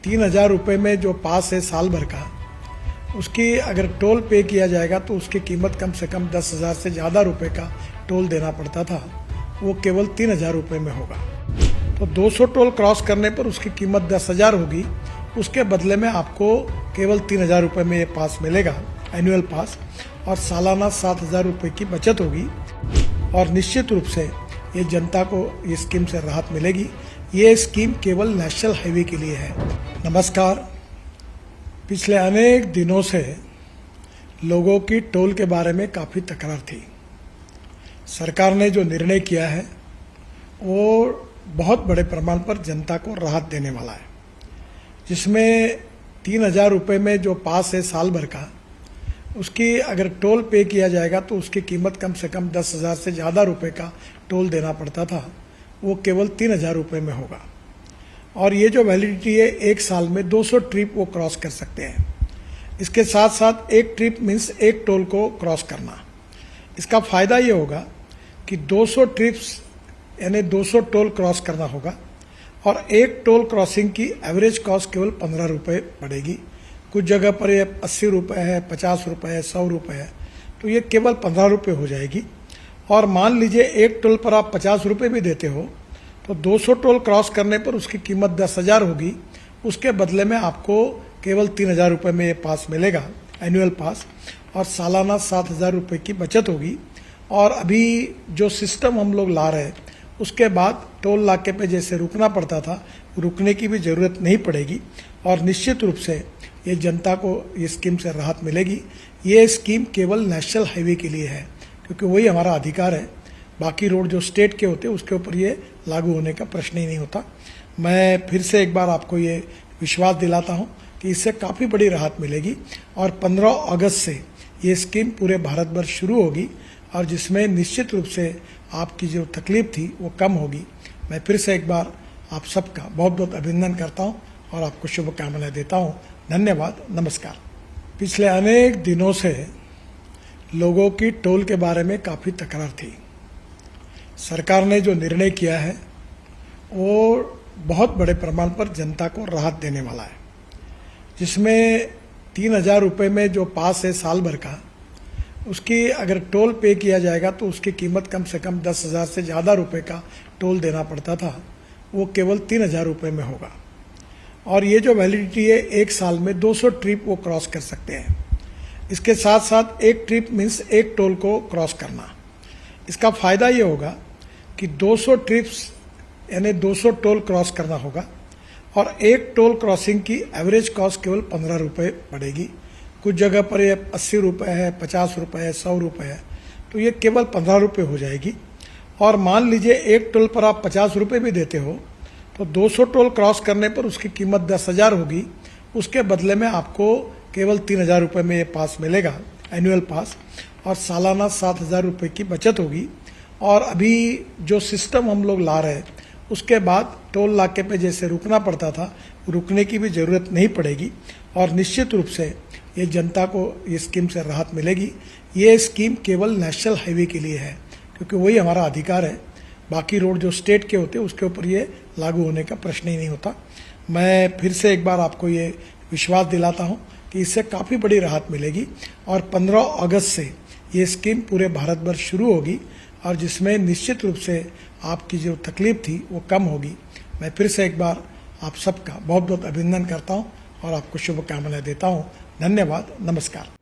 ₹3000 में जो पास है साल भर का, उसकी अगर टोल पे किया जाएगा तो उसकी कीमत कम से कम 10,000 से ज़्यादा रुपए का टोल देना पड़ता था। वो केवल ₹3000 में होगा। तो 200 टोल क्रॉस करने पर उसकी कीमत 10,000 होगी। उसके बदले में आपको केवल ₹3000 में ये पास मिलेगा, एनुअल पास, और सालाना ₹7,000 की बचत होगी। और निश्चित रूप से ये जनता को ये स्कीम से राहत मिलेगी। ये स्कीम केवल नेशनल हाईवे के लिए है। नमस्कार। पिछले अनेक दिनों से लोगों की टोल के बारे में काफ़ी तकरार थी। सरकार ने जो निर्णय किया है वो बहुत बड़े प्रमाण पर जनता को राहत देने वाला है, जिसमें ₹3000 में जो पास है साल भर का, उसकी अगर टोल पे किया जाएगा तो उसकी कीमत कम से कम 10,000 से ज़्यादा रुपए का टोल देना पड़ता था। वो केवल ₹3000 में होगा। और ये जो वैलिडिटी है, 1 साल में 200 ट्रिप वो क्रॉस कर सकते हैं। इसके साथ साथ एक ट्रिप मीन्स एक टोल को क्रॉस करना। इसका फ़ायदा ये होगा कि 200 ट्रिप्स यानी 200 टोल क्रॉस करना होगा, और एक टोल क्रॉसिंग की एवरेज कॉस्ट केवल ₹15 पड़ेगी। कुछ जगह पर ये ₹80 है, ₹50 है, ₹100 है, तो ये केवल ₹15 हो जाएगी। और मान लीजिए एक टोल पर आप ₹50 भी देते हो तो 200 टोल क्रॉस करने पर उसकी कीमत 10,000 होगी। उसके बदले में आपको केवल ₹3000 में ये पास मिलेगा, एनुअल पास, और सालाना ₹7,000 की बचत होगी। और अभी जो सिस्टम हम लोग ला रहे हैं उसके बाद टोल नाके पे जैसे रुकना पड़ता था, रुकने की भी ज़रूरत नहीं पड़ेगी। और निश्चित रूप से ये जनता को ये स्कीम से राहत मिलेगी। ये स्कीम केवल नेशनल हाईवे के लिए है, क्योंकि वही हमारा अधिकार है। बाकी रोड जो स्टेट के होते हैं उसके ऊपर ये लागू होने का प्रश्न ही नहीं होता। मैं फिर से एक बार आपको ये विश्वास दिलाता हूँ कि इससे काफ़ी बड़ी राहत मिलेगी। और 15 अगस्त से ये स्कीम पूरे भारत भर शुरू होगी, और जिसमें निश्चित रूप से आपकी जो तकलीफ थी वो कम होगी। मैं फिर से एक बार आप सबका बहुत बहुत अभिनंदन करता हूँ और आपको शुभकामनाएं देता हूँ। धन्यवाद। नमस्कार। पिछले अनेक दिनों से लोगों की टोल के बारे में काफ़ी तकरार थी। सरकार ने जो निर्णय किया है वो बहुत बड़े प्रमाण पर जनता को राहत देने वाला है, जिसमें ₹3000 में जो पास है साल भर का, उसकी अगर टोल पे किया जाएगा तो उसकी कीमत कम से कम 10,000 से ज़्यादा रुपए का टोल देना पड़ता था। वो केवल ₹3000 में होगा। और ये जो वैलिडिटी है, 1 साल में 200 ट्रिप वो क्रॉस कर सकते हैं। इसके साथ साथ एक ट्रिप मीन्स एक टोल को क्रॉस करना। इसका फ़ायदा ये होगा कि 200 ट्रिप्स यानी 200 टोल क्रॉस करना होगा, और एक टोल क्रॉसिंग की एवरेज कॉस्ट केवल ₹15 पड़ेगी। कुछ जगह पर ये ₹80 है, ₹50 है, ₹100 है, तो ये केवल ₹15 हो जाएगी। और मान लीजिए एक टोल पर आप ₹50 भी देते हो तो 200 टोल क्रॉस करने पर उसकी कीमत 10,000 होगी। उसके बदले में आपको केवल ₹3000 में ये पास मिलेगा, एनुअल पास, और सालाना ₹7,000 की बचत होगी। और अभी जो सिस्टम हम लोग ला रहे हैं उसके बाद टोल नाके पे जैसे रुकना पड़ता था, रुकने की भी ज़रूरत नहीं पड़ेगी। और निश्चित रूप से ये जनता को ये स्कीम से राहत मिलेगी। ये स्कीम केवल नेशनल हाईवे के लिए है, क्योंकि वही हमारा अधिकार है। बाकी रोड जो स्टेट के होते हैं उसके ऊपर ये लागू होने का प्रश्न ही नहीं होता। मैं फिर से एक बार आपको ये विश्वास दिलाता हूँ कि इससे काफ़ी बड़ी राहत मिलेगी। और 15 अगस्त से ये स्कीम पूरे भारत भर शुरू होगी, और जिसमें निश्चित रूप से आपकी जो तकलीफ थी वो कम होगी। मैं फिर से एक बार आप सबका बहुत बहुत अभिनंदन करता हूँ और आपको शुभकामनाएं देता हूँ। धन्यवाद। नमस्कार।